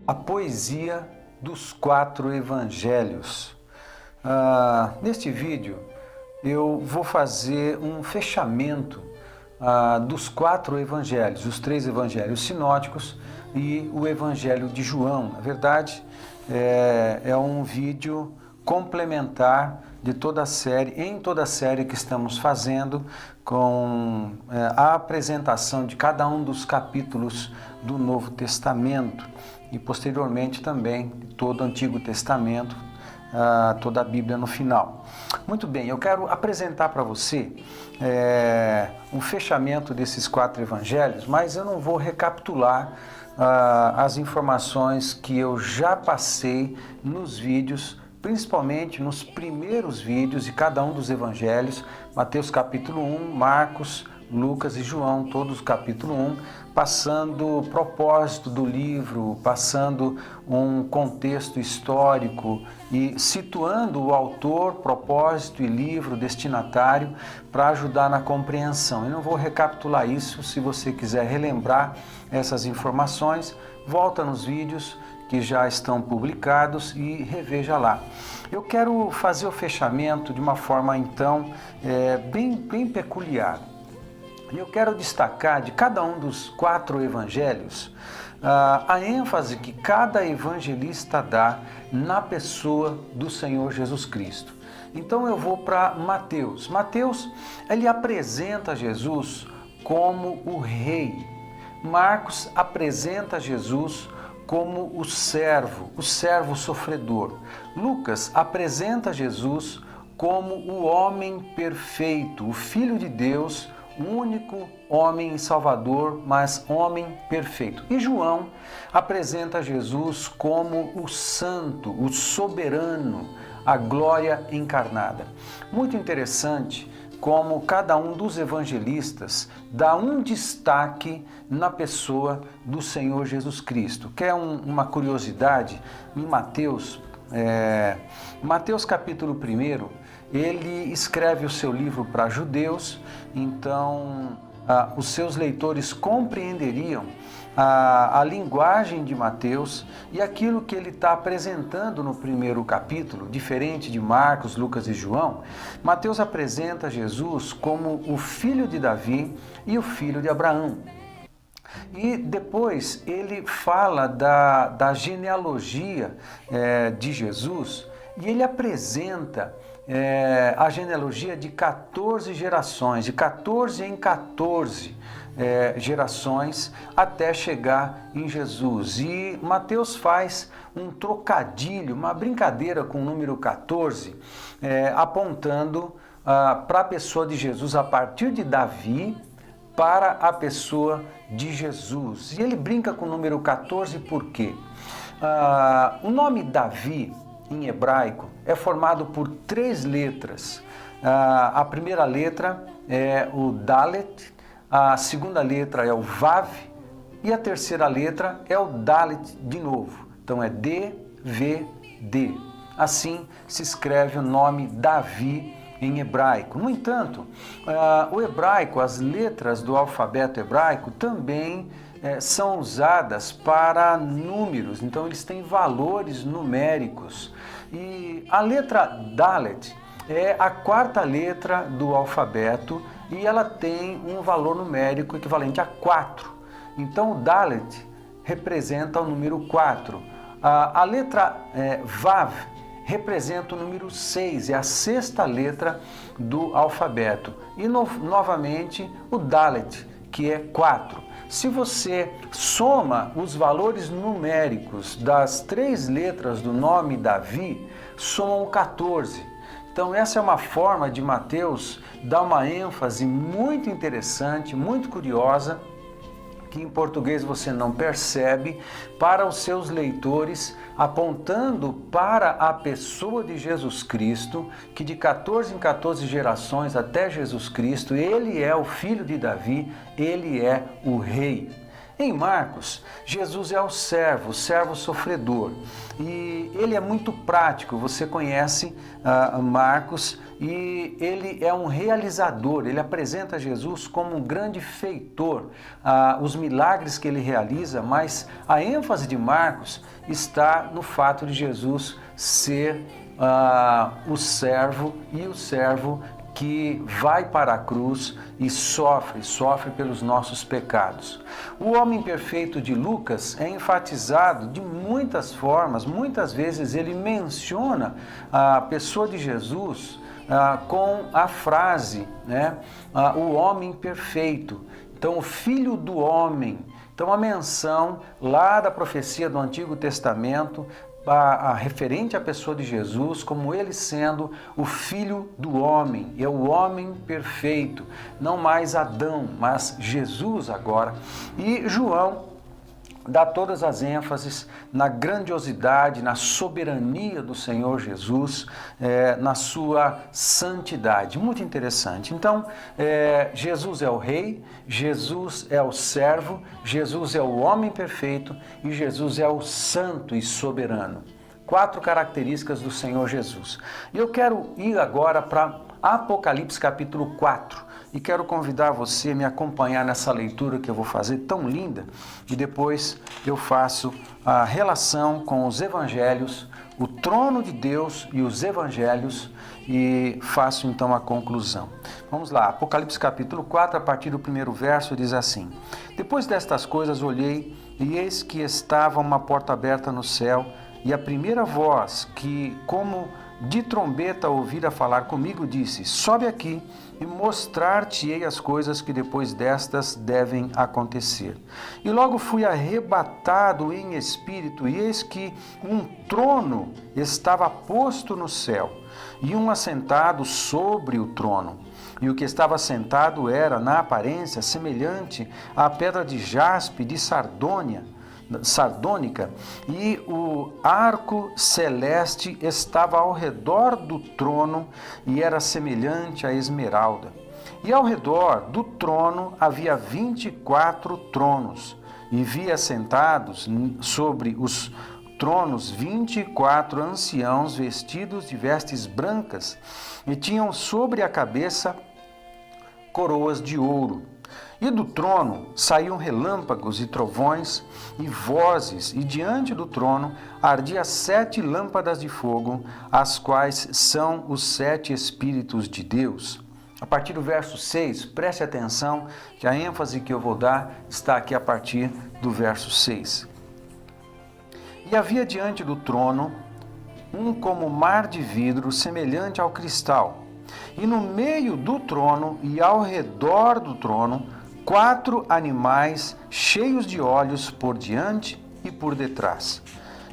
A poesia dos 4 evangelhos. Neste vídeo eu vou fazer um fechamento dos 4 evangelhos, os 3 evangelhos sinóticos e o evangelho de João. Na verdade, é um vídeo complementar de toda a série, em toda a série que estamos fazendo, com a apresentação de cada um dos capítulos do Novo Testamento e posteriormente também todo o Antigo Testamento, toda a Bíblia no final. Muito bem, eu quero apresentar para você um fechamento desses 4 evangelhos, mas eu não vou recapitular as informações que eu já passei nos vídeos, principalmente nos primeiros vídeos de cada um dos evangelhos, Mateus capítulo 1, Marcos, Lucas e João, todos capítulo 1, passando o propósito do livro, passando um contexto histórico e situando o autor, propósito e livro destinatário para ajudar na compreensão. Eu não vou recapitular isso. Se você quiser relembrar essas informações, volta nos vídeos que já estão publicados e reveja lá. Eu quero fazer o fechamento de uma forma então bem peculiar. Eu quero destacar de cada um dos 4 evangelhos a ênfase que cada evangelista dá na pessoa do Senhor Jesus Cristo. Então eu vou para Mateus. Mateus, ele apresenta Jesus como o rei. Marcos apresenta Jesus como o servo sofredor. Lucas apresenta Jesus como o homem perfeito, o Filho de Deus, o único homem e salvador, mas homem perfeito. E João apresenta Jesus como o santo, o soberano, a glória encarnada. Muito interessante como cada um dos evangelistas dá um destaque na pessoa do Senhor Jesus Cristo. Quer uma curiosidade? Em Mateus capítulo 1, ele escreve o seu livro para judeus, então os seus leitores compreenderiam a linguagem de Mateus e aquilo que ele está apresentando no primeiro capítulo, diferente de Marcos, Lucas e João. Mateus apresenta Jesus como o filho de Davi e o filho de Abraão. E depois ele fala da genealogia de Jesus e ele apresenta a genealogia de 14 gerações, de 14 em 14 gerações, até chegar em Jesus. E Mateus faz um trocadilho, uma brincadeira com o número 14, apontando para a pessoa de Jesus a partir de Davi para a pessoa de Jesus. E ele brinca com o número 14 por quê? O nome Davi, em hebraico, é formado por 3 letras. A primeira letra é o Dalet, a segunda letra é o Vav e a terceira letra é o Dalet de novo. Então é D, V, D. Assim se escreve o nome Davi em hebraico. No entanto, o hebraico, as letras do alfabeto hebraico também são usadas para números, então eles têm valores numéricos. E a letra Dalet é a 4ª letra do alfabeto e ela tem um valor numérico equivalente a 4. Então o Dalet representa o número 4. A letra Vav representa o número 6, é a 6ª letra do alfabeto. E novamente o Dalet, que é 4. Se você soma os valores numéricos das 3 letras do nome Davi, somam 14. Então essa é uma forma de Mateus dar uma ênfase muito interessante, muito curiosa, que em português você não percebe, para os seus leitores, apontando para a pessoa de Jesus Cristo, que de 14 em 14 gerações até Jesus Cristo, ele é o filho de Davi, ele é o rei. Em Marcos, Jesus é o servo sofredor. E ele é muito prático, você conhece Marcos, e ele é um realizador, ele apresenta Jesus como um grande feitor, os milagres que ele realiza, mas a ênfase de Marcos está no fato de Jesus ser o servo, e o servo que vai para a cruz e sofre pelos nossos pecados. O homem perfeito de Lucas é enfatizado de muitas formas, muitas vezes ele menciona a pessoa de Jesus com a frase, né, o homem perfeito. Então, o Filho do Homem. Então, a menção lá da profecia do Antigo Testamento, referente à pessoa de Jesus, como ele sendo o Filho do Homem, é o homem perfeito, não mais Adão, mas Jesus agora. E João dá todas as ênfases na grandiosidade, na soberania do Senhor Jesus, na sua santidade. Muito interessante. Então, Jesus é o Rei, Jesus é o servo, Jesus é o homem perfeito e Jesus é o santo e soberano. 4 características do Senhor Jesus. E eu quero ir agora para Apocalipse capítulo 4. E quero convidar você a me acompanhar nessa leitura que eu vou fazer tão linda, e depois eu faço a relação com os evangelhos, o trono de Deus e os evangelhos, e faço então a conclusão. Vamos lá, Apocalipse capítulo 4, a partir do 1º verso, diz assim: Depois destas coisas olhei, e eis que estava uma porta aberta no céu, e a primeira voz que, como de trombeta, ouvira falar comigo, disse: Sobe aqui e mostrar-te-ei as coisas que depois destas devem acontecer. E logo fui arrebatado em espírito, e eis que um trono estava posto no céu, e um assentado sobre o trono. E o que estava sentado era, na aparência, semelhante à pedra de jaspe de sardônica, e o arco celeste estava ao redor do trono e era semelhante à esmeralda. E ao redor do trono havia 24 tronos, e vi assentados sobre os tronos 24 anciãos vestidos de vestes brancas, e tinham sobre a cabeça coroas de ouro. E do trono saíam relâmpagos e trovões e vozes, e diante do trono ardia 7 lâmpadas de fogo, as quais são os 7 Espíritos de Deus. A partir do verso 6, preste atenção que a ênfase que eu vou dar está aqui a partir do verso 6. E havia diante do trono um como mar de vidro, semelhante ao cristal, e no meio do trono e ao redor do trono 4 animais cheios de olhos por diante e por detrás.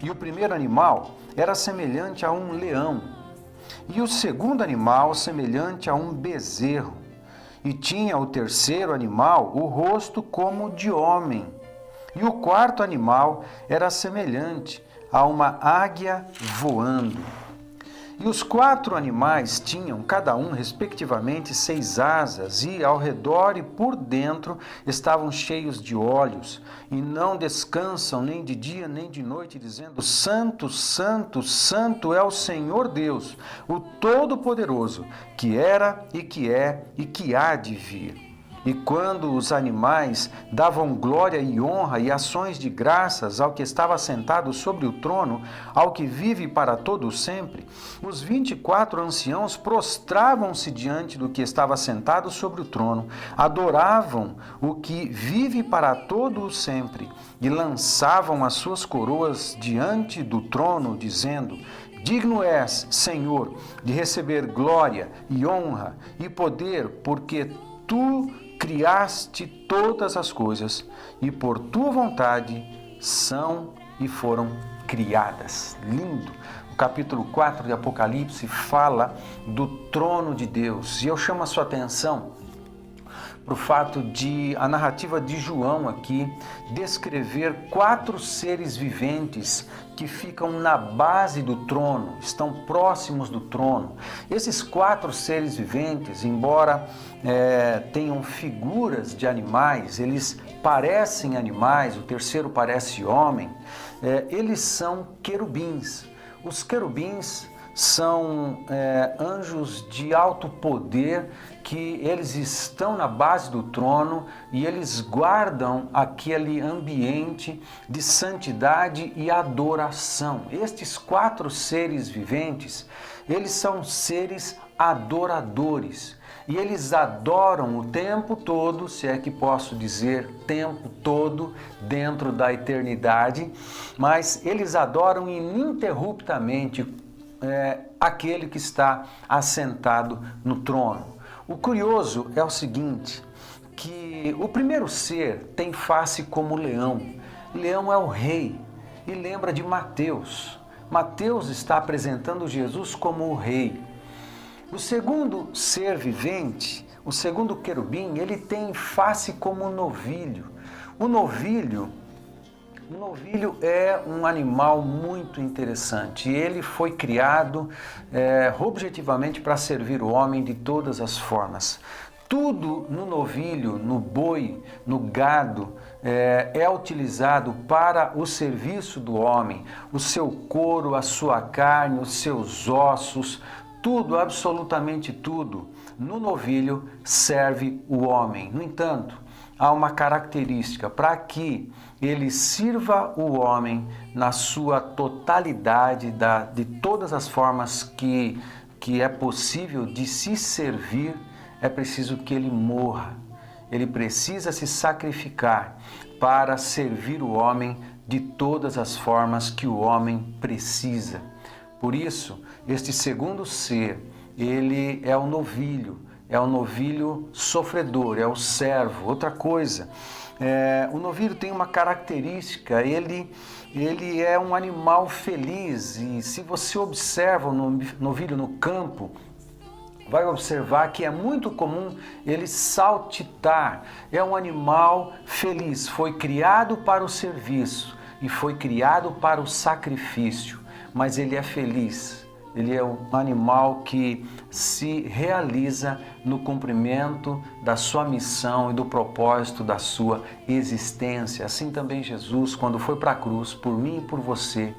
E o primeiro animal era semelhante a um leão, e o segundo animal semelhante a um bezerro. E tinha o terceiro animal o rosto como de homem. E o quarto animal era semelhante a uma águia voando. E os 4 animais tinham, cada um, respectivamente, 6 asas, e ao redor e por dentro estavam cheios de olhos, e não descansam nem de dia nem de noite, dizendo: Santo, Santo, Santo é o Senhor Deus, o Todo-Poderoso, que era e que é e que há de vir. E quando os animais davam glória e honra e ações de graças ao que estava sentado sobre o trono, ao que vive para todo sempre, os 24 anciãos prostravam-se diante do que estava sentado sobre o trono, adoravam o que vive para todo sempre, e lançavam as suas coroas diante do trono, dizendo: Digno és, Senhor, de receber glória e honra e poder, porque tu criaste todas as coisas, e por tua vontade são e foram criadas. Lindo! O capítulo 4 de Apocalipse fala do trono de Deus, e eu chamo a sua atenção para o fato de a narrativa de João aqui descrever 4 seres viventes que ficam na base do trono, estão próximos do trono. Esses 4 seres viventes, embora tenham figuras de animais, eles parecem animais, o terceiro parece homem, eles são querubins. Os querubins são anjos de alto poder, que eles estão na base do trono e eles guardam aquele ambiente de santidade e adoração. Estes 4 seres viventes, eles são seres adoradores e eles adoram o tempo todo, se é que posso dizer tempo todo, dentro da eternidade, mas eles adoram ininterruptamente aquele que está assentado no trono. O curioso é o seguinte, que o primeiro ser tem face como leão. Leão é o rei e lembra de Mateus. Mateus está apresentando Jesus como o rei. O segundo ser vivente, o segundo querubim, ele tem face como um novilho. O novilho é um animal muito interessante. Ele foi criado objetivamente para servir o homem de todas as formas. Tudo no novilho, no boi, no gado, é utilizado para o serviço do homem. O seu couro, a sua carne, os seus ossos, tudo, absolutamente tudo, no novilho serve o homem. No entanto, há uma característica: para que ele sirva o homem na sua totalidade, de todas as formas que é possível de se servir, é preciso que ele morra. Ele precisa se sacrificar para servir o homem de todas as formas que o homem precisa. Por isso, este segundo ser, ele é o novilho sofredor, é o servo. Outra coisa, o novilho tem uma característica, ele é um animal feliz, e se você observa o novilho no campo, vai observar que é muito comum ele saltitar. É um animal feliz, foi criado para o serviço e foi criado para o sacrifício, mas ele é feliz. Ele é um animal que se realiza no cumprimento da sua missão e do propósito da sua existência. Assim também Jesus, quando foi para a cruz, por mim e por você,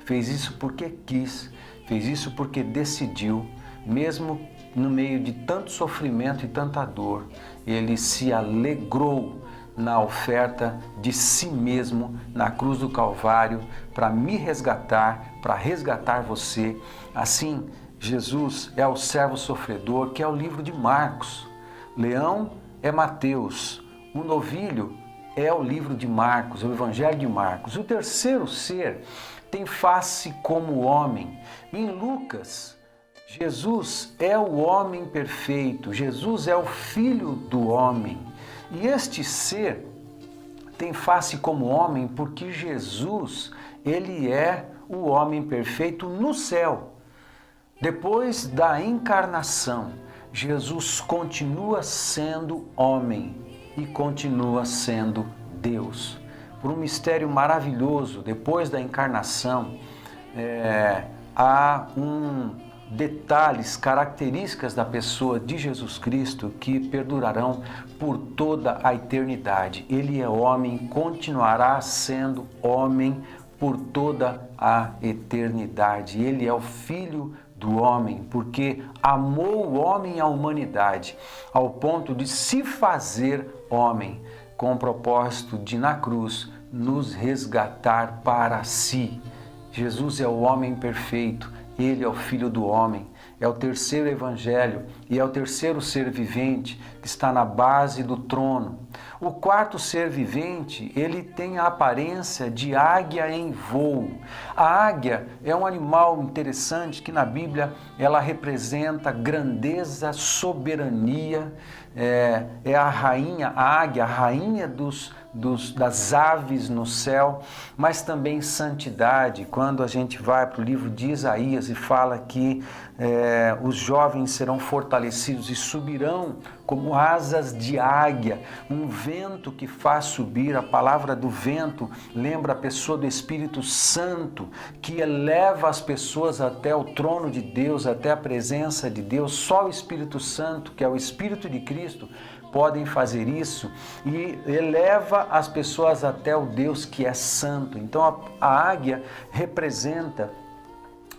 fez isso porque quis, fez isso porque decidiu, mesmo no meio de tanto sofrimento e tanta dor, ele se alegrou na oferta de si mesmo na cruz do Calvário para me resgatar, para resgatar você. Assim, Jesus é o servo sofredor, que é o livro de Marcos. Leão é Mateus. O novilho é o livro de Marcos, o Evangelho de Marcos. O terceiro ser tem face como homem. Em Lucas, Jesus é o homem perfeito. Jesus é o Filho do homem. E este ser tem face como homem porque Jesus, ele é o homem perfeito no céu. Depois da encarnação, Jesus continua sendo homem e continua sendo Deus. Por um mistério maravilhoso, depois da encarnação, há detalhes, características da pessoa de Jesus Cristo que perdurarão por toda a eternidade. Ele é homem, continuará sendo homem por toda a eternidade. Ele é o Filho do homem, porque amou o homem e a humanidade, ao ponto de se fazer homem, com o propósito de, na cruz, nos resgatar para si. Jesus é o homem perfeito, ele é o Filho do homem, é o terceiro evangelho e é o terceiro ser vivente que está na base do trono. O quarto ser vivente, ele tem a aparência de águia em voo. A águia é um animal interessante que na Bíblia ela representa grandeza, soberania, é a rainha, a águia, a rainha dos das aves no céu, mas também santidade. Quando a gente vai para o livro de Isaías e fala que os jovens serão fortalecidos e subirão como asas de águia, um vento que faz subir. A palavra do vento lembra a pessoa do Espírito Santo, que eleva as pessoas até o trono de Deus, até a presença de Deus. Só o Espírito Santo, que é o Espírito de Cristo, podem fazer isso, e eleva as pessoas até o Deus que é santo. Então a águia representa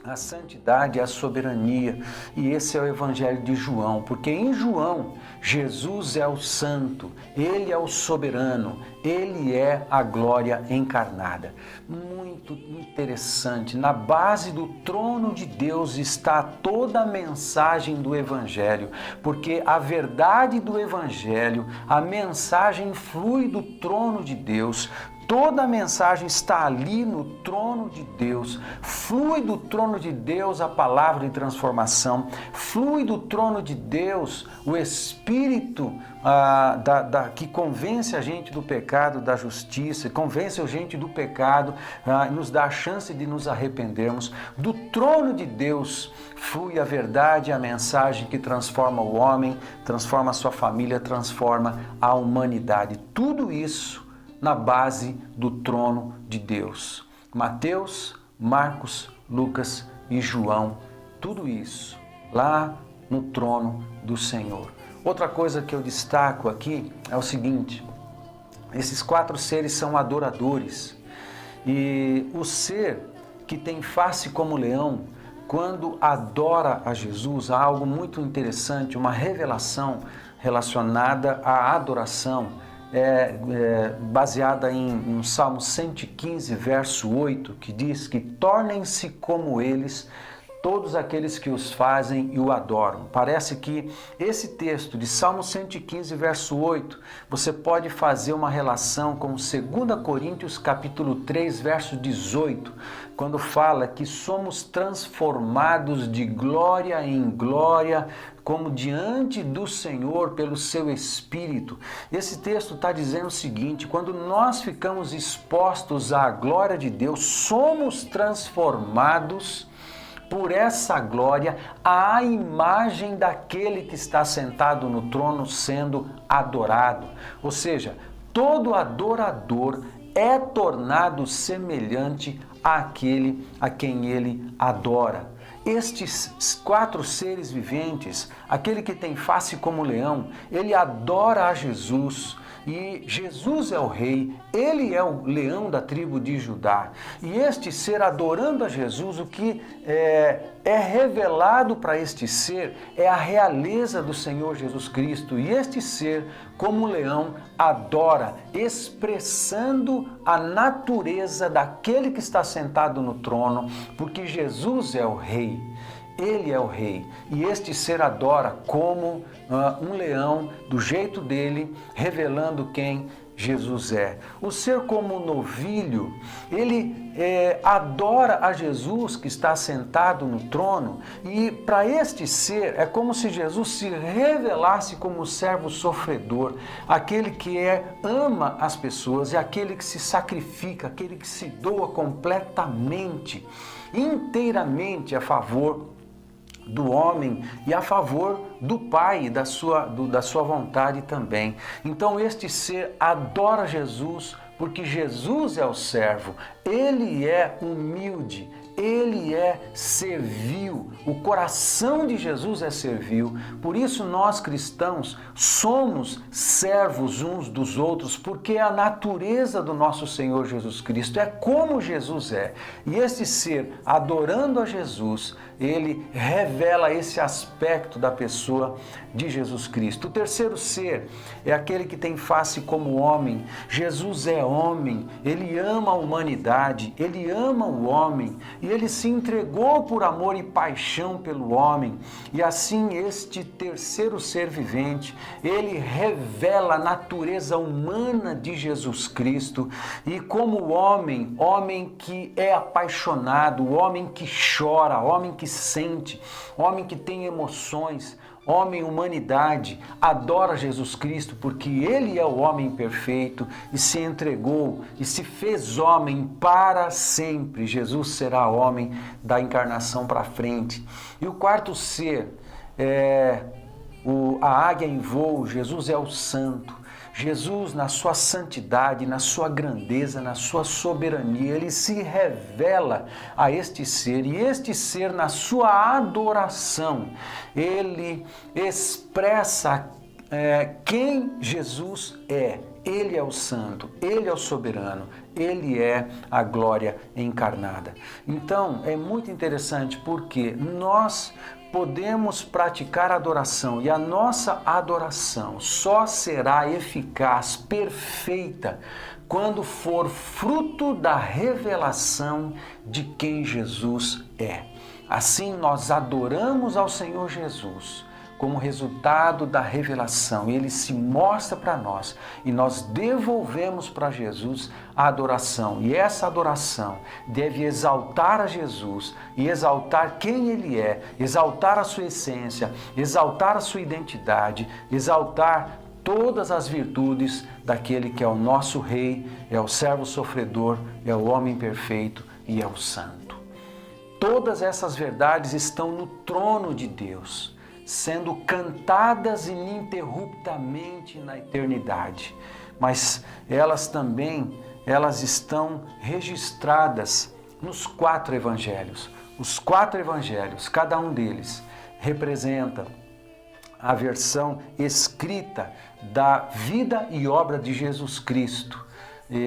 a santidade, a soberania, e esse é o Evangelho de João, porque em João, Jesus é o santo, Ele é o soberano, Ele é a glória encarnada. Muito interessante, na base do trono de Deus está toda a mensagem do Evangelho, porque a verdade do Evangelho, a mensagem flui do trono de Deus. Toda a mensagem está ali no trono de Deus. Flui do trono de Deus a palavra de transformação. Flui do trono de Deus o Espírito que convence a gente do pecado, da justiça, convence a gente do pecado, nos dá a chance de nos arrependermos. Do trono de Deus flui a verdade, a mensagem que transforma o homem, transforma a sua família, transforma a humanidade. Tudo isso na base do trono de Deus. Mateus, Marcos, Lucas e João, tudo isso lá no trono do Senhor. Outra coisa que eu destaco aqui é o seguinte: esses 4 seres são adoradores, e o ser que tem face como leão, quando adora a Jesus, há algo muito interessante, uma revelação relacionada à adoração, baseada em Salmo 115, verso 8, que diz que tornem-se como eles todos aqueles que os fazem e o adoram. Parece que esse texto de Salmo 115, verso 8, você pode fazer uma relação com 2 Coríntios capítulo 3, verso 18, quando fala que somos transformados de glória em glória, como diante do Senhor pelo seu Espírito. Esse texto está dizendo o seguinte: quando nós ficamos expostos à glória de Deus, somos transformados por essa glória à imagem daquele que está sentado no trono sendo adorado. Ou seja, todo adorador é tornado semelhante àquele a quem ele adora. Estes 4 seres viventes, aquele que tem face como leão, ele adora a Jesus. E Jesus é o rei, ele é o leão da tribo de Judá. E este ser adorando a Jesus, o que é revelado para este ser é a realeza do Senhor Jesus Cristo. E este ser, como leão, adora, expressando a natureza daquele que está sentado no trono, porque Jesus é o rei. Ele é o rei, e este ser adora como um leão, do jeito dele, revelando quem Jesus é. O ser como novilho, ele adora a Jesus que está sentado no trono, e para este ser é como se Jesus se revelasse como o servo sofredor, aquele que ama as pessoas, é aquele que se sacrifica, aquele que se doa completamente, inteiramente a favor do homem e a favor do Pai e da sua vontade também. Então este ser adora Jesus porque Jesus é o servo, ele é humilde, ele é servil, o coração de Jesus é servil. Por isso nós cristãos somos servos uns dos outros, porque é a natureza do nosso Senhor Jesus Cristo, é como Jesus é. E esse ser, adorando a Jesus, ele revela esse aspecto da pessoa de Jesus Cristo. O terceiro ser é aquele que tem face como homem. Jesus é homem, ele ama a humanidade, ele ama o homem, e ele se entregou por amor e paixão pelo homem. E assim este terceiro ser vivente, ele revela a natureza humana de Jesus Cristo, e como homem, homem que é apaixonado, homem que chora, homem que sente, homem que tem emoções, homem, humanidade, adora Jesus Cristo porque Ele é o homem perfeito e se entregou e se fez homem para sempre. Jesus será homem da encarnação para frente. E o quarto ser é a águia em voo. Jesus é o santo. Jesus, na sua santidade, na sua grandeza, na sua soberania, ele se revela a este ser, e este ser, na sua adoração, ele expressa quem Jesus é. Ele é o santo, ele é o soberano, ele é a glória encarnada. Então, é muito interessante porque nós podemos praticar adoração e a nossa adoração só será eficaz, perfeita, quando for fruto da revelação de quem Jesus é. Assim, nós adoramos ao Senhor Jesus como resultado da revelação. Ele se mostra para nós e nós devolvemos para Jesus a adoração. E essa adoração deve exaltar a Jesus e exaltar quem Ele é, exaltar a sua essência, exaltar a sua identidade, exaltar todas as virtudes daquele que é o nosso Rei, é o servo sofredor, é o homem perfeito e é o santo. Todas essas verdades estão no trono de Deus, sendo cantadas ininterruptamente na eternidade. Mas elas estão registradas nos 4 evangelhos. Os 4 evangelhos, cada um deles representa a versão escrita da vida e obra de Jesus Cristo,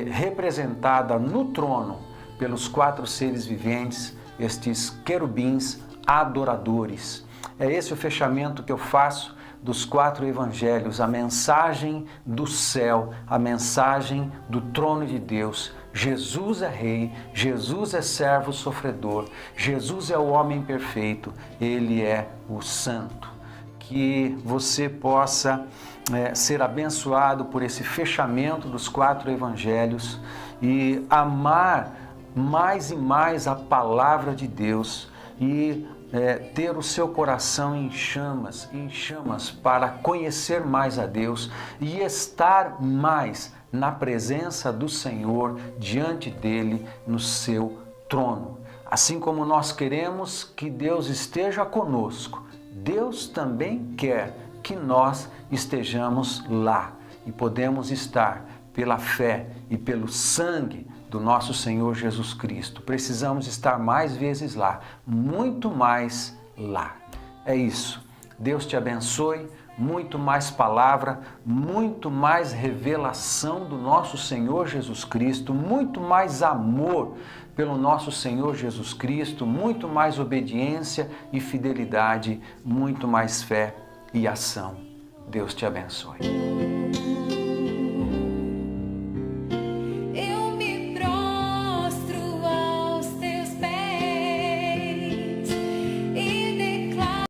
representada no trono pelos 4 seres viventes, estes querubins adoradores. É esse o fechamento que eu faço dos 4 evangelhos, a mensagem do céu, a mensagem do trono de Deus. Jesus é Rei, Jesus é servo sofredor, Jesus é o homem perfeito, Ele é o santo. Que você possa ser abençoado por esse fechamento dos 4 evangelhos e amar mais e mais a palavra de Deus e ter o seu coração em chamas para conhecer mais a Deus e estar mais na presença do Senhor, diante dele, no seu trono. Assim como nós queremos que Deus esteja conosco, Deus também quer que nós estejamos lá e podemos estar pela fé e pelo sangue do nosso Senhor Jesus Cristo. Precisamos estar mais vezes lá, muito mais lá. É isso. Deus te abençoe. Muito mais palavra, muito mais revelação do nosso Senhor Jesus Cristo, muito mais amor pelo nosso Senhor Jesus Cristo, muito mais obediência e fidelidade, muito mais fé e ação. Deus te abençoe.